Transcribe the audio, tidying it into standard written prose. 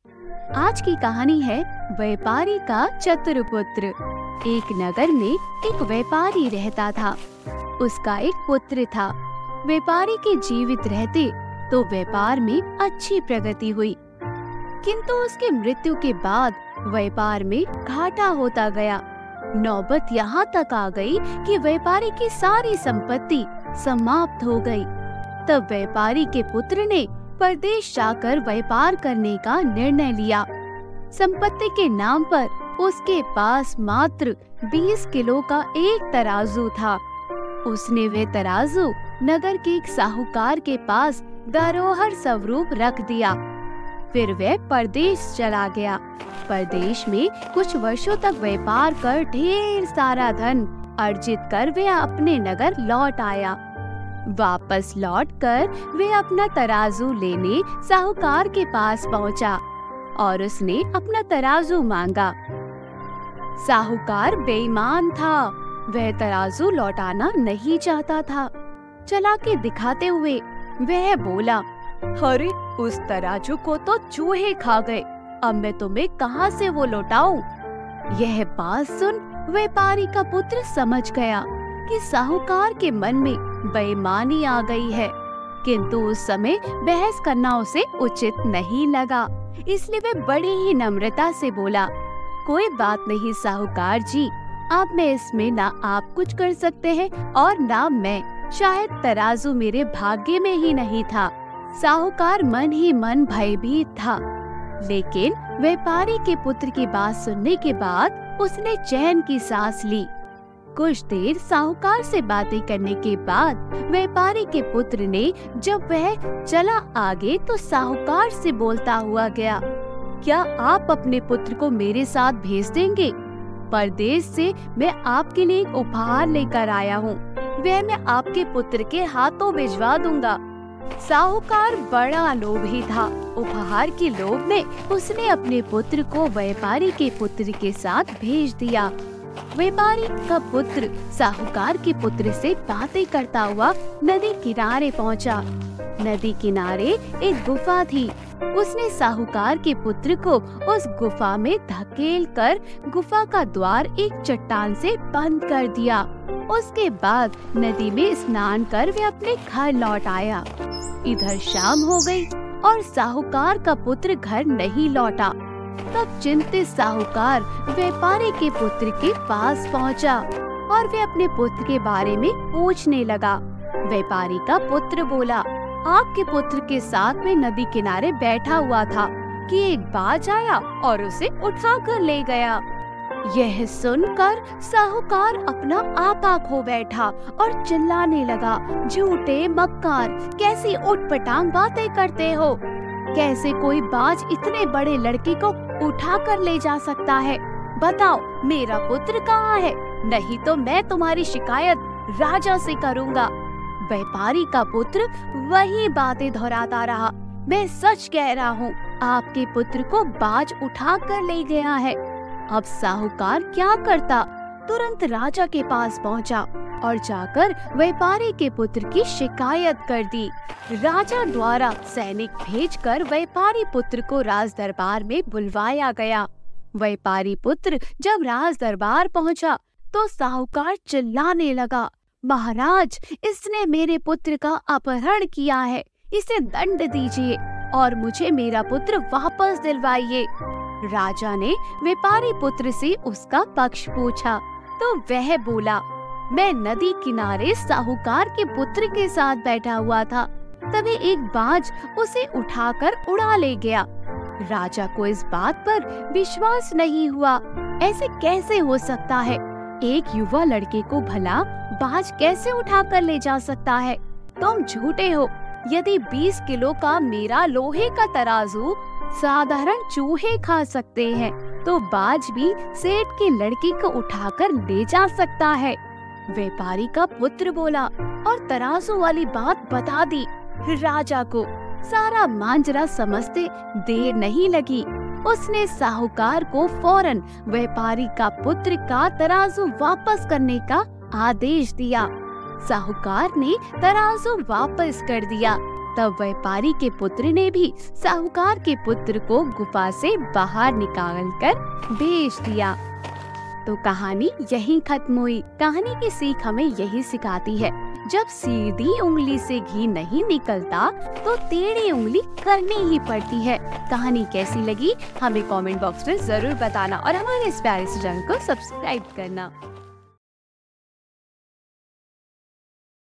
आज की कहानी है व्यापारी का चतुर पुत्र। एक नगर में एक व्यापारी रहता था। उसका एक पुत्र था। व्यापारी के जीवित रहते तो व्यापार में अच्छी प्रगति हुई, किंतु उसके मृत्यु के बाद व्यापार में घाटा होता गया। नौबत यहाँ तक आ गई कि व्यापारी की सारी संपत्ति समाप्त हो गई। तब व्यापारी के पुत्र ने परदेश जाकर व्यापार करने का निर्णय लिया। संपत्ति के नाम पर उसके पास मात्र 20 किलो का एक तराजू था। उसने वह तराजू नगर के एक साहूकार के पास धरोहर स्वरूप रख दिया। फिर वह परदेश चला गया। परदेश में कुछ वर्षों तक व्यापार कर ढेर सारा धन अर्जित कर वह अपने नगर लौट आया। वापस लौटकर वे अपना तराजू लेने साहूकार के पास पहुंचा और उसने अपना तराजू मांगा। साहूकार बेईमान था। वह तराजू लौटाना नहीं चाहता था। चालाकी दिखाते हुए वह बोला, अरे उस तराजू को तो चूहे खा गए, अब मैं तुम्हें कहां से वो लौटाऊं? यह बात सुन व्यापारी का पुत्र समझ गया कि साहूकार के मन में बेईमानी आ गई है, किंतु उस समय बहस करना उसे उचित नहीं लगा। इसलिए वह बड़ी ही नम्रता से बोला, कोई बात नहीं साहूकार जी, अब मैं इसमें ना आप कुछ कर सकते हैं और ना मैं। शायद तराजू मेरे भाग्य में ही नहीं था। साहूकार मन ही मन भयभीत था, लेकिन व्यापारी के पुत्र की बात सुनने के बाद उसने चैन की सांस ली। कुछ देर साहूकार से बातें करने के बाद व्यापारी के पुत्र ने जब वह चला आगे तो साहूकार से बोलता हुआ गया, क्या आप अपने पुत्र को मेरे साथ भेज देंगे? परदेश से मैं आपके लिए एक उपहार लेकर आया हूँ, वह मैं आपके पुत्र के हाथों भिजवा दूंगा। साहूकार बड़ा लोभी था। उपहार के लोभ में उसने अपने पुत्र को व्यापारी के पुत्र के साथ भेज दिया। व्यापारी का पुत्र साहूकार के पुत्र से बातें करता हुआ नदी किनारे पहुंचा। नदी किनारे एक गुफा थी। उसने साहूकार के पुत्र को उस गुफा में धकेल कर गुफा का द्वार एक चट्टान से बंद कर दिया। उसके बाद नदी में स्नान कर वे अपने घर लौट आया। इधर शाम हो गई और साहूकार का पुत्र घर नहीं लौटा। तब चिंतित साहूकार व्यापारी के पुत्र के पास पहुंचा और वे अपने पुत्र के बारे में पूछने लगा। व्यापारी का पुत्र बोला, आपके पुत्र के साथ में नदी किनारे बैठा हुआ था कि एक बाज आया और उसे उठाकर ले गया। यह सुनकर साहूकार अपना आपा खो बैठा और चिल्लाने लगा, झूठे मक्कार, कैसी उटपटांग बातें करते हो? कैसे कोई बाज इतने बड़े लड़के को उठाकर ले जा सकता है? बताओ मेरा पुत्र कहाँ है, नहीं तो मैं तुम्हारी शिकायत राजा से करूँगा। व्यापारी का पुत्र वही बातें दोहराता रहा, मैं सच कह रहा हूँ, आपके पुत्र को बाज उठाकर ले गया है। अब साहूकार क्या करता? तुरंत राजा के पास पहुंचा और जाकर व्यापारी के पुत्र की शिकायत कर दी। राजा द्वारा सैनिक भेजकर व्यापारी पुत्र को राज दरबार में बुलवाया गया। व्यापारी पुत्र जब राज दरबार पहुंचा तो साहूकार चिल्लाने लगा, महाराज, इसने मेरे पुत्र का अपहरण किया है, इसे दंड दीजिए और मुझे मेरा पुत्र वापस दिलवाइए। राजा ने व्यापारी पुत्र से उसका पक्ष पूछा तो वह बोला, मैं नदी किनारे साहूकार के पुत्र के साथ बैठा हुआ था, तभी एक बाज उसे उठाकर उड़ा ले गया। राजा को इस बात पर विश्वास नहीं हुआ। ऐसे कैसे हो सकता है? एक युवा लड़के को भला बाज कैसे उठाकर ले जा सकता है? तुम झूठे हो। यदि 20 किलो का मेरा लोहे का तराजू साधारण चूहे खा सकते हैं, तो बाज भी सेठ के लड़के को उठाकर ले जा सकता है। व्यापारी का पुत्र बोला और तराजू वाली बात बता दी राजा को। सारा मांजरा समझते देर नहीं लगी। उसने साहूकार को फौरन व्यापारी का पुत्र का तराजू वापस करने का आदेश दिया। साहूकार ने तराजू वापस कर दिया। तब व्यापारी के पुत्र ने भी साहूकार के पुत्र को गुफा से बाहर निकालकर बेच दिया। तो कहानी यहीं खत्म हुई। कहानी की सीख हमें यही सिखाती है, जब सीधी उंगली से घी नहीं निकलता तो टेढ़ी उंगली करनी ही पड़ती है। कहानी कैसी लगी हमें कमेंट बॉक्स में जरूर बताना और हमारे इस प्यारे से चैनल को सब्सक्राइब करना।